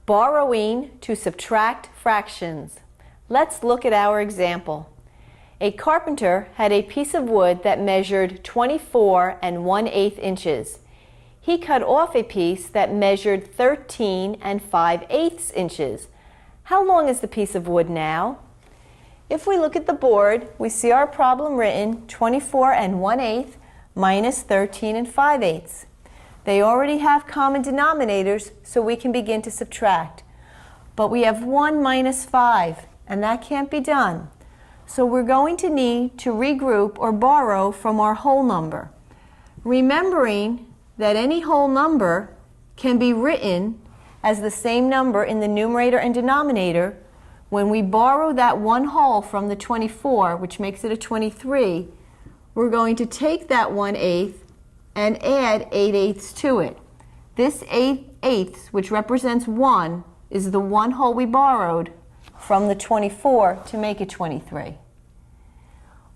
Borrowing to subtract fractions. Let's look at our example. A carpenter had a piece of wood that measured 24 1/8 inches. He cut off a piece that measured 13 5/8 inches. How long is the piece of wood now? If we look at the board, we see our problem written 24 1/8 minus 13 5/8. They already have common denominators, so we can begin to subtract. But we have 1 minus 5, and that can't be done. So we're going to need to regroup or borrow from our whole number. Remembering that any whole number can be written as the same number in the numerator and denominator, when we borrow that one whole from the 24, which makes it a 23, we're going to take that 1/8 and add 8/8 to it. This 8/8, which represents 1, is the one whole we borrowed from the 24 to make it 23.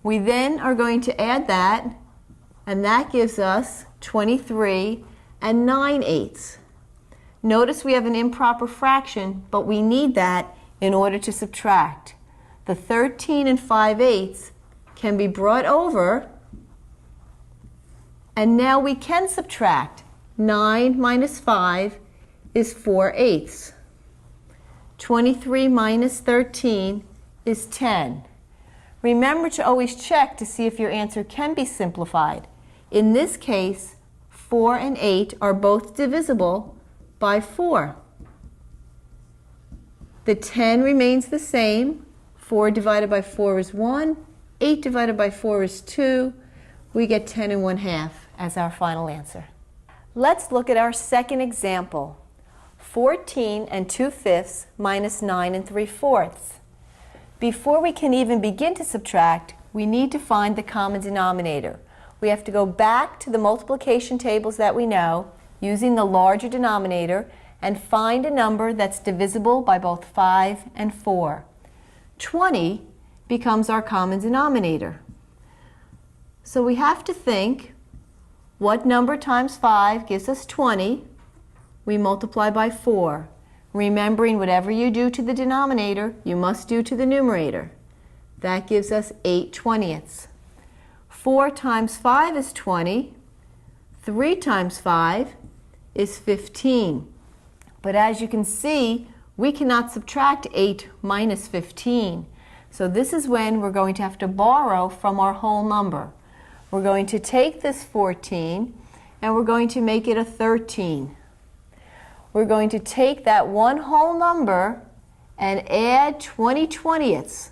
We then are going to add that, and that gives us 23 9/8. Notice we have an improper fraction, but we need that in order to subtract. The 13 5/8 can be brought over, and now we can subtract. 9 minus 5 is 4/8. 23 minus 13 is 10. Remember to always check to see if your answer can be simplified. In this case, 4 and 8 are both divisible by 4. The 10 remains the same. 4 divided by 4 is 1. 8 divided by 4 is 2. We get 10 1/2 as our final answer. Let's look at our second example. 14 2/5 minus 9 3/4. Before we can even begin to subtract, we need to find the common denominator. We have to go back to the multiplication tables that we know, using the larger denominator, and find a number that's divisible by both 5 and 4. 20 becomes our common denominator. So we have to think, what number times 5 gives us 20? We multiply by 4. Remembering whatever you do to the denominator, you must do to the numerator. That gives us 8/20. 4 times 5 is 20. 3 times 5 is 15. But as you can see, we cannot subtract 8 minus 15. So this is when we're going to have to borrow from our whole number. We're going to take this 14 and we're going to make it a 13. We're going to take that one whole number and add 20/20.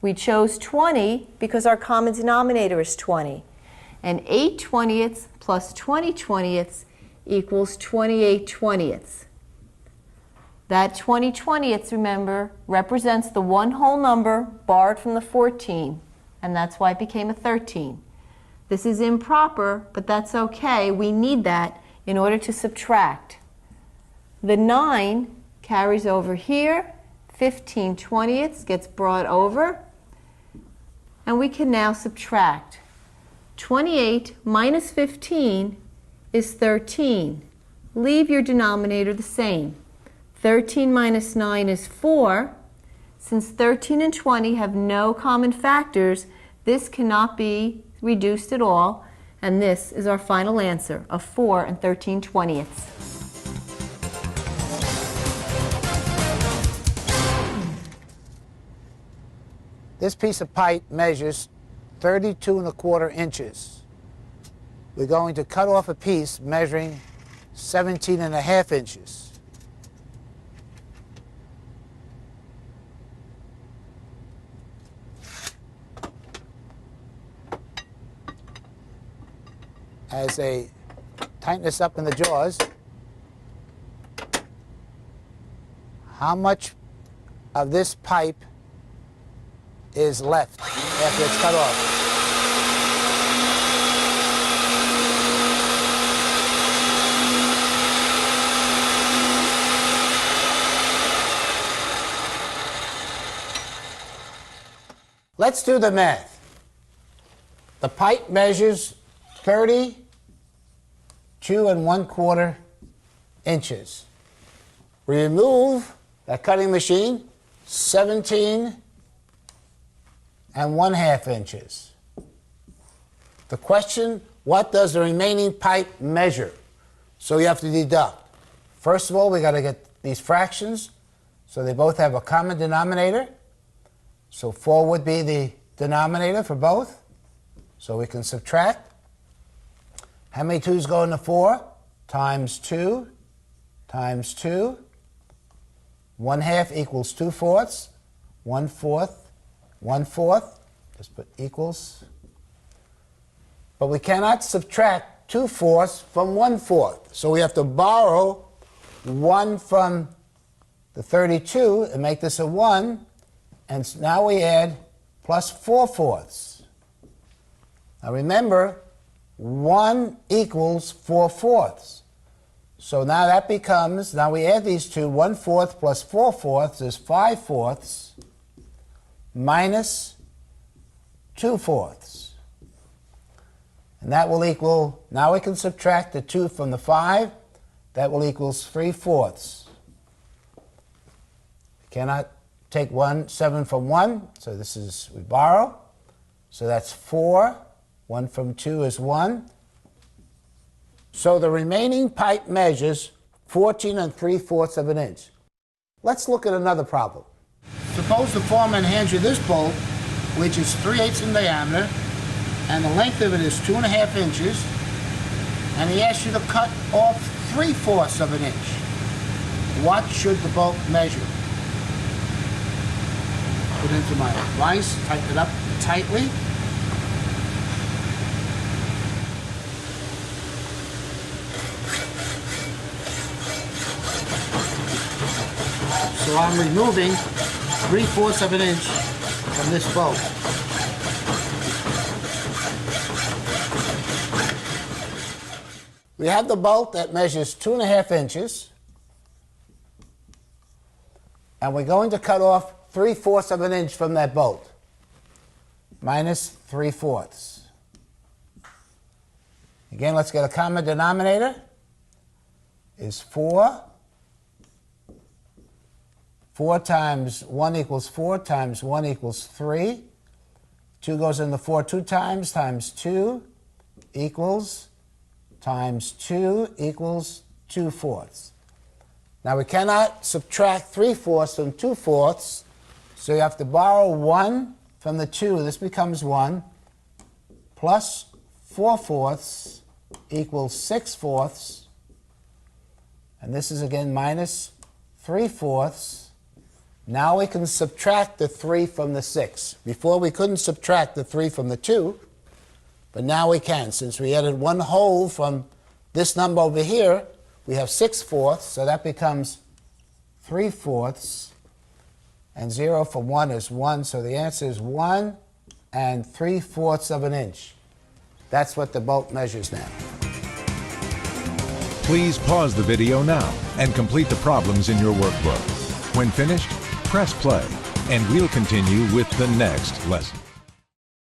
We chose 20 because our common denominator is 20. And 8/20 plus 20/20 equals 28/20. That 20/20, remember, represents the one whole number borrowed from the 14, and that's why it became a 13. This is improper, but that's okay. We need that in order to subtract. The 9 carries over here, 15/20 gets brought over, and we can now subtract. 28 minus 15 is 13. Leave your denominator the same. 13 minus 9 is 4. Since 13 and 20 have no common factors, this cannot be reduced at all, and this is our final answer of 4 13/20. This piece of pipe measures 32 1/4 inches. We're going to cut off a piece measuring 17 1/2 inches. As they tighten this up in the jaws, how much of this pipe is left after it's cut off? Let's do the math. The pipe measures 32 1/4 inches. We remove that cutting machine 17.5 inches. The question, what does the remaining pipe measure? So you have to deduct. First of all, we got to get these fractions so they both have a common denominator. So 4 would be the denominator for both. So we can subtract. How many 2's go into 4? Times 2 times 2. 1/2 equals 2/4. 1/4. 1/4. Just put equals. But we cannot subtract 2/4 from 1/4. So we have to borrow 1 from the 32 and make this a 1. And now we add plus 4/4. Now remember, 1 equals 4/4. So now that becomes, now we add these two, 1/4 plus 4/4 is 5/4 minus 2/4. And that will equal, now we can subtract the 2 from the 5, that will equal 3/4. We cannot take 7 from 1, so this is, we borrow. So that's 4, 1 from 2 is 1. So the remaining pipe measures 14 3/4 inch. Let's look at another problem. Suppose the foreman hands you this bolt, which is 3/8 in diameter, and the length of it is 2.5 inches, and he asks you to cut off 3/4 inch. What should the bolt measure? Put into my vise, tighten it up tightly. So I'm removing 3/4 inch from this bolt. We have the bolt that measures 2.5 inches, and we're going to cut off 3/4 inch from that bolt, minus 3/4. Again, let's get a common denominator. Is 4. 4 times 1 equals 4 times 1 equals 3. 2 goes into 4 2 times 2 equals times 2 equals 2/4. Now we cannot subtract 3/4 from 2/4, so you have to borrow 1 from the 2. This becomes 1 plus 4/4 equals 6/4, and this is again minus 3/4. Now we can subtract the 3 from the 6. Before we couldn't subtract the 3 from the 2, but now we can. Since we added 1 whole from this number over here, we have 6/4, so that becomes 3/4, and 0 from 1 is 1, so the answer is 1 3/4 inch. That's what the bolt measures now. Please pause the video now and complete the problems in your workbook. When finished, press play, and we'll continue with the next lesson.